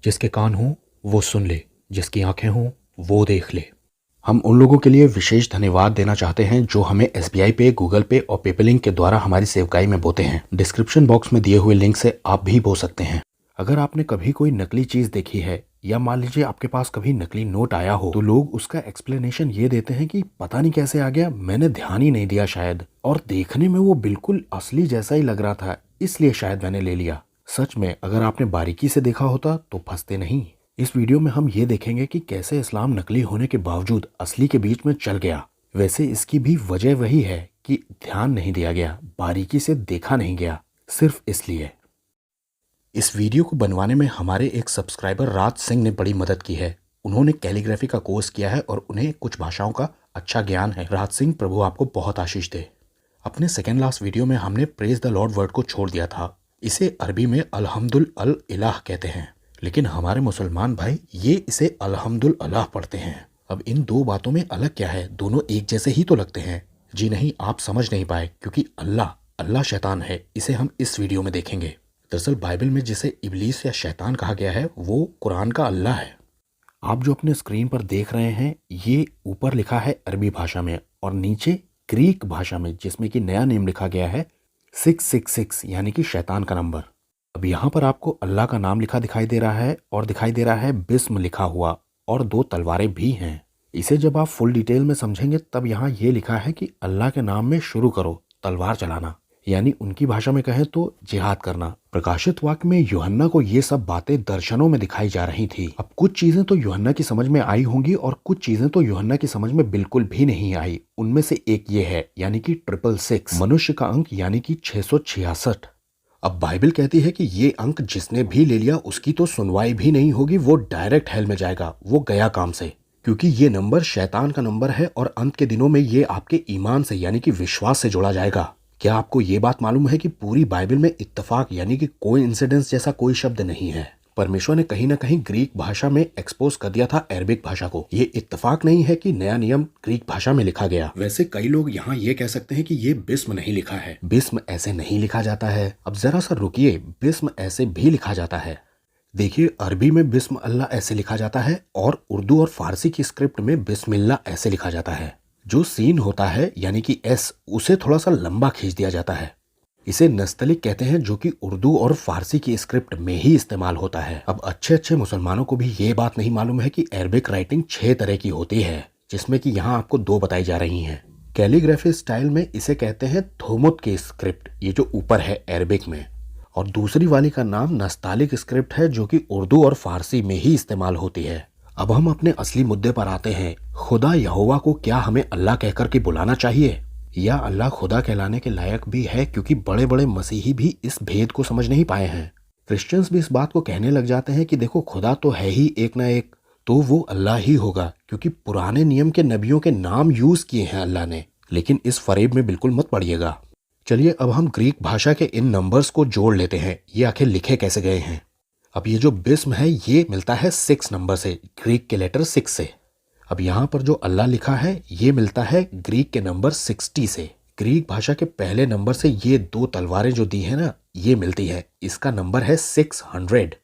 जिसके कान हों वो सुन ले, जिसकी आंखें हों वो देख ले। हम उन लोगों के लिए विशेष धन्यवाद देना चाहते हैं जो हमें SBI पे, गूगल पे और पेपलिंक के द्वारा हमारी सेवकाई में बोते हैं। डिस्क्रिप्शन बॉक्स में दिए हुए लिंक से आप भी बो सकते हैं। अगर आपने कभी कोई नकली चीज देखी है या मान लीजिए आपके पास कभी नकली नोट आया हो, तो लोग उसका एक्सप्लेनेशन ये देते हैं कि पता नहीं कैसे आ गया, मैंने ध्यान ही नहीं दिया शायद, और देखने में वो बिल्कुल असली जैसा ही लग रहा था, इसलिए शायद मैंने ले लिया। सच में अगर आपने बारीकी से देखा होता तो फंसते नहीं। इस वीडियो में हम ये देखेंगे कि कैसे इस्लाम नकली होने के बावजूद असली के बीच में चल गया। वैसे इसकी भी वजह वही है कि ध्यान नहीं दिया गया, बारीकी से देखा नहीं गया, सिर्फ इसलिए। इस वीडियो को बनवाने में हमारे एक सब्सक्राइबर राज सिंह ने बड़ी मदद की है। उन्होंने कैलीग्राफी का कोर्स किया है और उन्हें कुछ भाषाओं का अच्छा ज्ञान है। राज सिंह, प्रभु आपको बहुत आशीष दे। अपने सेकेंड लास्ट वीडियो में हमने प्रेज द लॉर्ड वर्ड को छोड़ दिया था। इसे अरबी में अल्हम्दुल अल इलाह कहते हैं, लेकिन हमारे मुसलमान भाई ये इसे अल्हम्दुल अल्लाह पढ़ते हैं। अब इन दो बातों में अलग क्या है? दोनों एक जैसे ही तो लगते हैं। जी नहीं, आप समझ नहीं पाए, क्योंकि अल्लाह शैतान है। इसे हम इस वीडियो में देखेंगे। दरअसल बाइबल में जिसे इब्लीस या शैतान कहा गया है वो कुरान का अल्लाह है। आप जो अपने स्क्रीन पर देख रहे हैं ये ऊपर लिखा है अरबी भाषा में और नीचे ग्रीक भाषा में, जिसमें कि नया नेम लिखा गया है 666, यानी कि शैतान का नंबर। अब यहाँ पर आपको अल्लाह का नाम लिखा दिखाई दे रहा है और दिखाई दे रहा है बिस्म लिखा हुआ, और दो तलवारें भी हैं। इसे जब आप फुल डिटेल में समझेंगे तब यहाँ ये लिखा है कि अल्लाह के नाम में शुरू करो तलवार चलाना, यानी उनकी भाषा में कहें तो जिहाद करना। प्रकाशित वाक्य में यूहन्ना को ये सब बातें दर्शनों में दिखाई जा रही थी। अब कुछ चीजें तो यूहन्ना की समझ में आई होंगी और कुछ चीजें तो यूहन्ना की समझ में बिल्कुल भी नहीं आई। उनमें से एक ये है, यानी कि 666, मनुष्य का अंक, यानी कि 666। अब बाइबल कहती है कि ये अंक जिसने भी ले लिया उसकी तो सुनवाई भी नहीं होगी, वो डायरेक्ट हेल में जाएगा, वो गया काम से, क्योंकि ये नंबर शैतान का नंबर है और अंत के दिनों में ये आपके ईमान से, यानी कि विश्वास से जोड़ा जाएगा। क्या आपको ये बात मालूम है कि पूरी बाइबल में इत्तेफाक, यानी कि कोई इंसिडेंस जैसा कोई शब्द नहीं है? परमेश्वर ने कहीं ना कहीं ग्रीक भाषा में एक्सपोज कर दिया था अरबिक भाषा को। ये इत्तेफाक नहीं है कि नया नियम ग्रीक भाषा में लिखा गया। वैसे कई लोग यहाँ ये कह सकते हैं कि ये बिस्म नहीं लिखा है। बिस्म ऐसे नहीं लिखा जाता है। अब जरा सा रुकिए, बिस्म ऐसे भी लिखा जाता है। देखिए, अरबी में बिस्म अल्लाह ऐसे लिखा जाता है और उर्दू और फारसी की स्क्रिप्ट में बिस्मिल्लाह ऐसे लिखा जाता है। जो सीन होता है यानी कि एस, उसे थोड़ा सा लंबा खींच दिया जाता है। इसे नस्तलिक कहते हैं, जो कि उर्दू और फारसी की स्क्रिप्ट में ही इस्तेमाल होता है। अब अच्छे मुसलमानों को भी ये बात नहीं मालूम है कि अरबिक राइटिंग 6 तरह की होती है, जिसमें कि यहाँ आपको 2 बताई जा रही हैं। कैलीग्राफी स्टाइल में इसे कहते हैं थोमुत की स्क्रिप्ट, ये जो ऊपर है अरबिक में, और दूसरी वाली का नाम नस्तालिक स्क्रिप्ट है, जो कि उर्दू और फारसी में ही इस्तेमाल होती है। अब हम अपने असली मुद्दे पर आते हैं। खुदा यहोवा को क्या हमें अल्लाह कहकर के बुलाना चाहिए, या अल्लाह खुदा कहलाने के लायक भी है? क्योंकि बड़े बड़े मसीही भी इस भेद को समझ नहीं पाए हैं। क्रिश्चियंस भी इस बात को कहने लग जाते हैं कि देखो खुदा तो है ही एक ना एक, तो वो अल्लाह ही होगा, क्योंकि पुराने नियम के नबियों के नाम यूज किए हैं अल्लाह ने। लेकिन इस फरेब में बिल्कुल मत पड़िएगा। चलिए अब हम ग्रीक भाषा के इन नंबर्स को जोड़ लेते हैं, ये आखिर लिखे कैसे गए हैं। अब ये जो बिस्म है ये मिलता है 6 नंबर से, ग्रीक के लेटर 6 से। अब यहाँ पर जो अल्लाह लिखा है ये मिलता है ग्रीक के नंबर 60 से। ग्रीक भाषा के पहले नंबर से ये 2 तलवारें जो दी है ना, ये मिलती है, इसका नंबर है 600।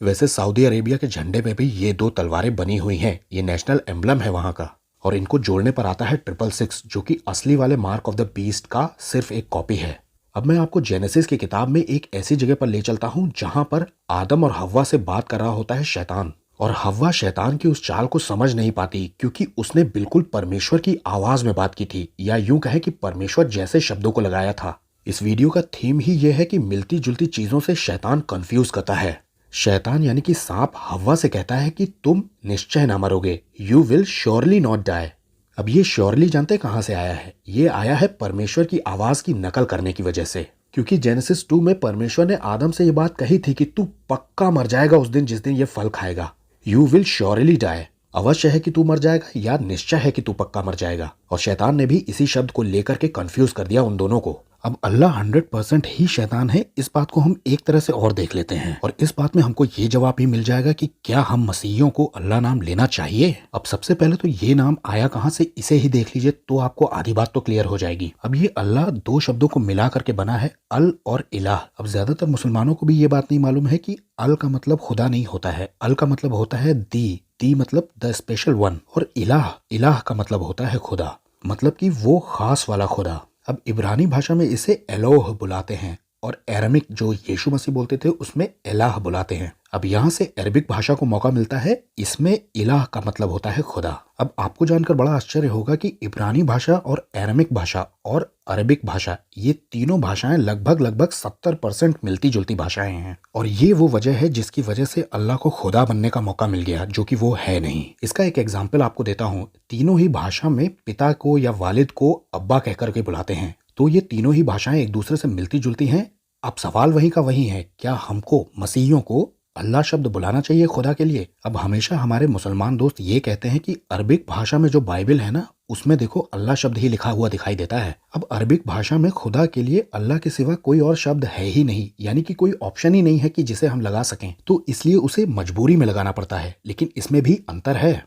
वैसे सऊदी अरेबिया के झंडे पे भी ये 2 तलवारें बनी हुई हैं, ये नेशनल एम्बलम है वहाँ का, और इनको जोड़ने पर आता है 666, जो कि असली वाले मार्क ऑफ द बीस्ट का सिर्फ एक कॉपी है। अब मैं आपको जेनेसिस की किताब में एक ऐसी जगह पर ले चलता हूँ जहां पर आदम और हव्वा से बात कर रहा होता है शैतान, और हव्वा शैतान की उस चाल को समझ नहीं पाती, क्योंकि उसने बिल्कुल परमेश्वर की आवाज में बात की थी, या यूं कहे कि परमेश्वर जैसे शब्दों को लगाया था। इस वीडियो का थीम ही यह है कि मिलती जुलती चीजों से शैतान कंफ्यूज करता है। शैतान यानी कि सांप हव्वा से कहता है कि तुम निश्चय ना मरोगे, you will surely not die. अब ये श्योरली जानते कहां से आया है? ये आया है परमेश्वर की आवाज की नकल करने की वजह से, क्योंकि जेनेसिस 2 में परमेश्वर ने आदम से ये बात कही थी कि तू पक्का मर जाएगा उस दिन जिस दिन ये फल खाएगा। यू विल श्योरली डाई, अवश्य है कि तू मर जाएगा या निश्चय है कि तू पक्का मर जाएगा। और शैतान ने भी इसी शब्द को लेकर के कंफ्यूज कर दिया उन दोनों को। अब अल्लाह 100% ही शैतान है, इस बात को हम एक तरह से और देख लेते हैं और इस बात में हमको ये जवाब भी मिल जाएगा कि क्या हम मसीहियों को अल्लाह नाम लेना चाहिए। अब सबसे पहले तो ये नाम आया कहाँ से, इसे ही देख लीजिए तो आपको आधी बात तो क्लियर हो जाएगी। अब ये अल्लाह दो शब्दों को मिला करके बना है, अल और इलाह। अब ज्यादातर मुसलमानों को भी ये बात नहीं मालूम है कि अल का मतलब खुदा नहीं होता है, अल का मतलब होता है दी मतलब द स्पेशल वन, और इलाह का मतलब होता है खुदा, मतलब कि वो खास वाला खुदा। अब इब्रानी भाषा में इसे एलोह बुलाते हैं और अरबिक जो यीशु मसीह बोलते थे उसमें इलाह बुलाते हैं। अब यहाँ से अरबिक भाषा को मौका मिलता है, इसमें इलाह का मतलब होता है खुदा। अब आपको जानकर बड़ा आश्चर्य होगा कि इब्रानी भाषा और अरबिक भाषा और अरबिक भाषा ये तीनों भाषाएं लगभग 70% मिलती जुलती भाषाएं हैं और ये वो वजह है जिसकी वजह से अल्लाह को खुदा बनने का मौका मिल गया, जो कि वो है नहीं। इसका एक एग्जाम्पल आपको देता हूँ। तीनों ही भाषा में पिता को या वालिद को अब्बा कहकर के बुलाते हैं, तो ये तीनों ही भाषाएं एक दूसरे से मिलती जुलती हैं। अब सवाल वही का वही है, क्या हमको मसीहियों को अल्लाह शब्द बुलाना चाहिए खुदा के लिए? अब हमेशा हमारे मुसलमान दोस्त ये कहते हैं कि अरबिक भाषा में जो बाइबल है ना, उसमें देखो अल्लाह शब्द ही लिखा हुआ दिखाई देता है। अब अरबिक भाषा में खुदा के लिए अल्लाह के सिवा कोई और शब्द है ही नहीं, यानी कि कोई ऑप्शन ही नहीं है कि जिसे हम लगा सकें, तो इसलिए उसे मजबूरी में लगाना पड़ता है। लेकिन इसमें भी अंतर है।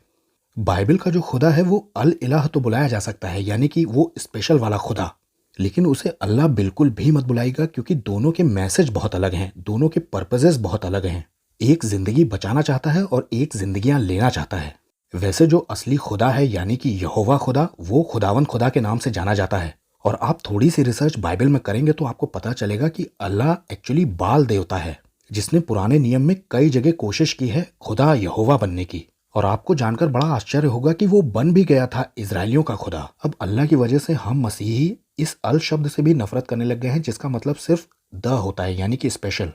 बाइबल का जो खुदा है वो अल इलाह तो बुलाया जा सकता है, यानी कि वो स्पेशल वाला खुदा, लेकिन उसे अल्लाह बिल्कुल भी मत बुलाएगा, क्योंकि दोनों के मैसेज बहुत अलग हैं, दोनों के पर्पजेस बहुत अलग हैं। एक जिंदगी बचाना चाहता है और एक जिंदगियां लेना चाहता है। वैसे जो असली खुदा है यानी कि यहोवा खुदा, वो खुदावन खुदा के नाम से जाना जाता है। और आप थोड़ी सी रिसर्च बाइबल में करेंगे तो आपको पता चलेगा कि अल्लाह एक्चुअली बाल देवता है, जिसने पुराने नियम में कई जगह कोशिश की है खुदा यहोवा बनने की। और आपको जानकर बड़ा आश्चर्य होगा कि वो बन भी गया था इजराइलियों का खुदा। अब अल्लाह की वजह से हम मसीही इस अल शब्द से भी नफरत करने लग गए हैं, जिसका मतलब सिर्फ द होता है, यानी कि स्पेशल।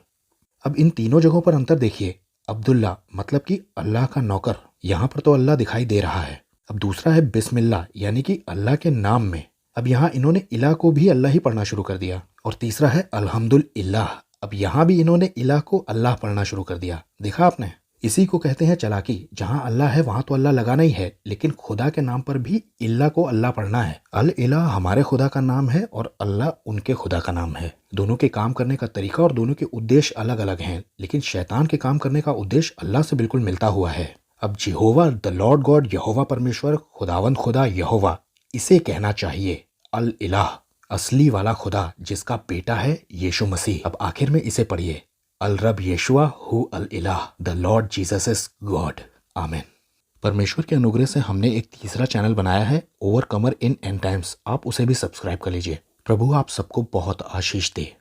अब इन तीनों जगहों पर अंतर देखिए। अब्दुल्ला मतलब कि अल्लाह का नौकर, यहाँ पर तो अल्लाह दिखाई दे रहा है। अब दूसरा है बिस्मिल्लाह, यानी कि अल्लाह के नाम में। अब यहाँ इन्होंने इलाह को भी अल्लाह ही पढ़ना शुरू कर दिया। और तीसरा है अल्हम्दुलिल्लाह, अब यहाँ भी इन्होंने इलाह को अल्लाह पढ़ना शुरू कर दिया। देखा आपने, इसी को कहते हैं चालाकी। जहाँ अल्लाह है वहां तो अल्लाह लगाना ही है, लेकिन खुदा के नाम पर भी इल्लाह को अल्लाह पढ़ना है। अल इलाह हमारे खुदा का नाम है और अल्लाह उनके खुदा का नाम है। दोनों के काम करने का तरीका और दोनों के उद्देश्य अलग अलग हैं, लेकिन शैतान के काम करने का उद्देश्य अल्लाह से बिल्कुल मिलता हुआ है। अब जिहोवा द लॉर्ड गॉड, यहोवा परमेश्वर, खुदावंद खुदा यहोवा, इसे कहना चाहिए अल इलाह, असली वाला खुदा जिसका बेटा है यीशु मसीह। अब आखिर में इसे पढ़िए, अल रब येशुआ हु अल इलाह, the Lord Jesus is God, आमीन। परमेश्वर के अनुग्रह से हमने एक तीसरा चैनल बनाया है, ओवरकमर इन एंड टाइम्स, आप उसे भी सब्सक्राइब कर लीजिए। प्रभु आप सबको बहुत आशीष दे।